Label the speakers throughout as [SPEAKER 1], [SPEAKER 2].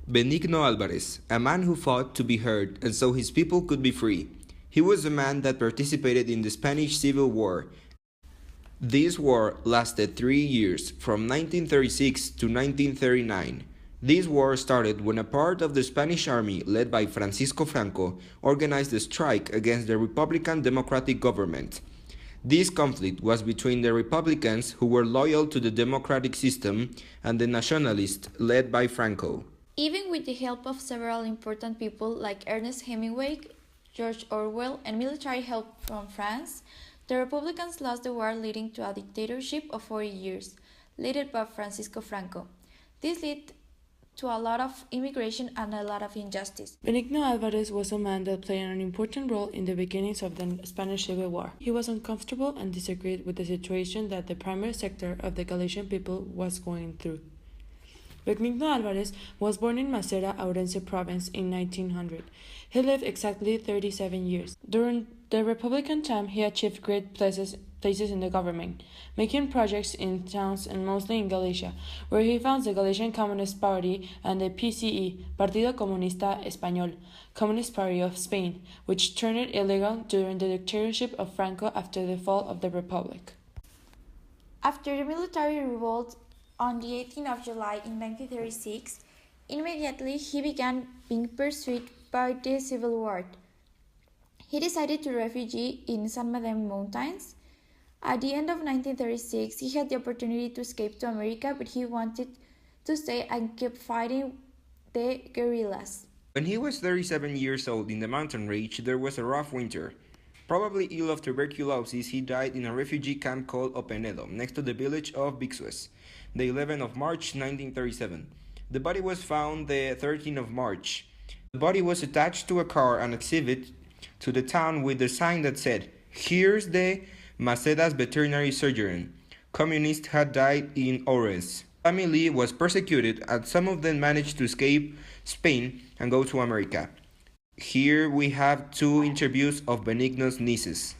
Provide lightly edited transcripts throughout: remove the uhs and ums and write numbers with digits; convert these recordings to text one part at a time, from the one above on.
[SPEAKER 1] Benigno Alvarez, a man who fought to be heard and so his people could be free. He was a man that participated in the Spanish Civil War. This war lasted 3 years, from 1936 to 1939. This war started when a part of the Spanish army, led by Francisco Franco, organized a strike against the Republican Democratic government. This conflict was between the Republicans, who were loyal to the democratic system, and the Nationalists, led by Franco.
[SPEAKER 2] Even with the help of several important people like Ernest Hemingway, George Orwell, and military help from France, the Republicans lost the war, leading to a dictatorship of 40 years, led by Francisco Franco. This led to a lot of immigration and a lot of injustice.
[SPEAKER 3] Benigno Alvarez was a man that played an important role in the beginnings of the Spanish Civil War. He was uncomfortable and disagreed with the situation that the primary sector of the Galician people was going through. Benigno Alvarez was born in Macera, Ourense province in 1900. He lived exactly 37 years. During the Republican time, he achieved great places in the government, making projects in towns and mostly in Galicia, where he founded the Galician Communist Party and the PCE, Partido Comunista Español, Communist Party of Spain, which turned it illegal during the dictatorship of Franco after the fall of the Republic.
[SPEAKER 2] After the military revolt on the 18th of July in 1936, immediately he began being pursued by the civil war. He decided to refugee in San Madem Mountains. At the end of 1936, he had the opportunity to escape to America, but he wanted to stay and keep fighting the guerrillas.
[SPEAKER 1] When he was 37 years old in the mountain range, there was a rough winter. Probably ill of tuberculosis, he died in a refugee camp called Openedo, next to the village of Bixues, the 11th of March 1937. The body was found the 13th of March. The body was attached to a car and exhibited to the town with a sign that said, "Here's the Maceda's veterinary surgeon. Communists had died in Ores." Family was persecuted and some of them managed to escape Spain and go to America. Here we have two interviews of Benigno's nieces.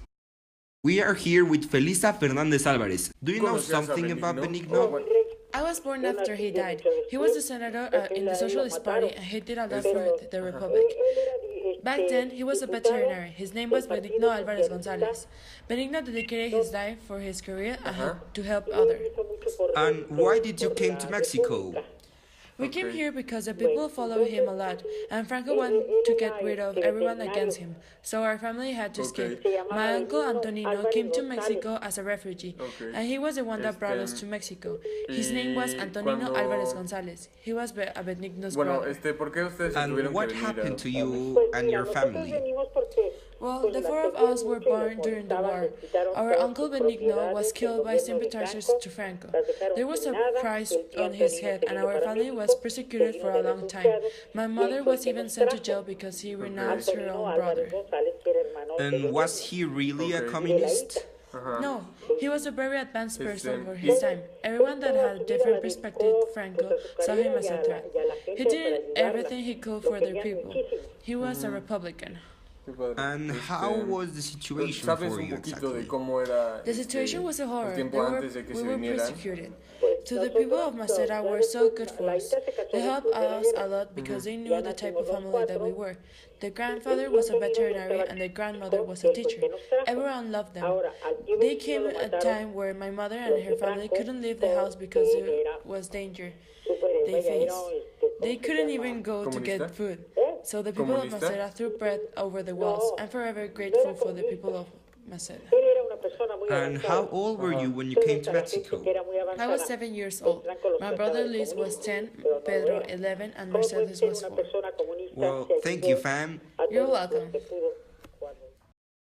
[SPEAKER 1] We are here with Felisa Fernandez Alvarez. Do you know something about Benigno?
[SPEAKER 3] I was born after he died. He was a senator in the Socialist Party and he did a lot for the Republic. Back then, he was a veterinary. His name was Benigno Alvarez Gonzalez. Benigno dedicated his life for his career and to help others.
[SPEAKER 1] And why did you came to Mexico?
[SPEAKER 3] We came here because the people followed him a lot, and Franco wanted to get rid of everyone against him, so our family had to escape. My uncle Antonino came to Mexico as a refugee, and he was the one that brought us to Mexico. His name was Antonino Alvarez Gonzalez. He was a Benigno's brother.
[SPEAKER 1] And what happened to you and your family?
[SPEAKER 3] Well, the four of us were born during the war. Our uncle Benigno was killed by sympathizers to Franco. There was a price on his head, and our family was persecuted for a long time. My mother was even sent to jail because he renounced her own brother.
[SPEAKER 1] And was he really a communist?
[SPEAKER 3] No, he was a very advanced person for his time. Everyone that had a different perspective, Franco, saw him as a threat. He did everything he could for their people. He was a Republican.
[SPEAKER 1] And how was the situation for you exactly?
[SPEAKER 3] The situation was a horror. We were persecuted. To the people of Macera were so good for us. They helped us a lot because they knew the type of family that we were. The grandfather was a veterinary and the grandmother was a teacher. Everyone loved them. There came a time where my mother and her family couldn't leave the house because there was danger they faced. They couldn't even go to get food. So the people of Macera threw bread over the walls. I'm forever grateful for the people of Macera.
[SPEAKER 1] And how old were you when you came to Mexico?
[SPEAKER 3] I was 7 years old. My brother Luis was 10, Pedro 11, and Mercedes was 4.
[SPEAKER 1] Well, thank you, fam.
[SPEAKER 3] You're welcome.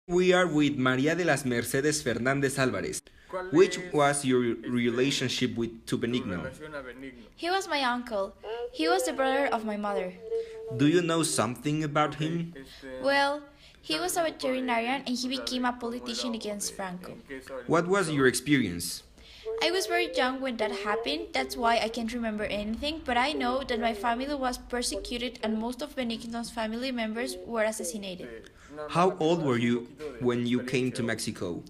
[SPEAKER 1] We are with María de las Mercedes Fernández Álvarez. Which was your relationship to Benigno?
[SPEAKER 2] He was my uncle. He was the brother of my mother.
[SPEAKER 1] Do you know something about him?
[SPEAKER 2] Well, he was a veterinarian and he became a politician against Franco.
[SPEAKER 1] What was your experience?
[SPEAKER 2] I was very young when that happened, that's why I can't remember anything, but I know that my family was persecuted and most of Benigno's family members were assassinated.
[SPEAKER 1] How old were you when you came to Mexico?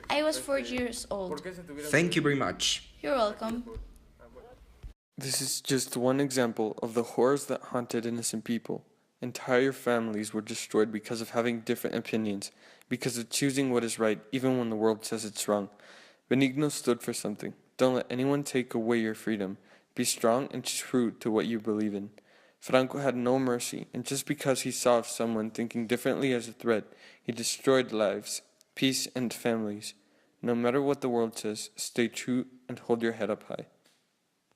[SPEAKER 2] I was 4 years old.
[SPEAKER 1] Thank you very much.
[SPEAKER 2] You're welcome.
[SPEAKER 4] This is just one example of the horrors that haunted innocent people. Entire families were destroyed because of having different opinions, because of choosing what is right even when the world says it's wrong. Benigno stood for something. Don't let anyone take away your freedom. Be strong and true to what you believe in. Franco had no mercy, and just because he saw someone thinking differently as a threat, he destroyed lives, peace, and families. No matter what the world says, stay true and hold your head up high.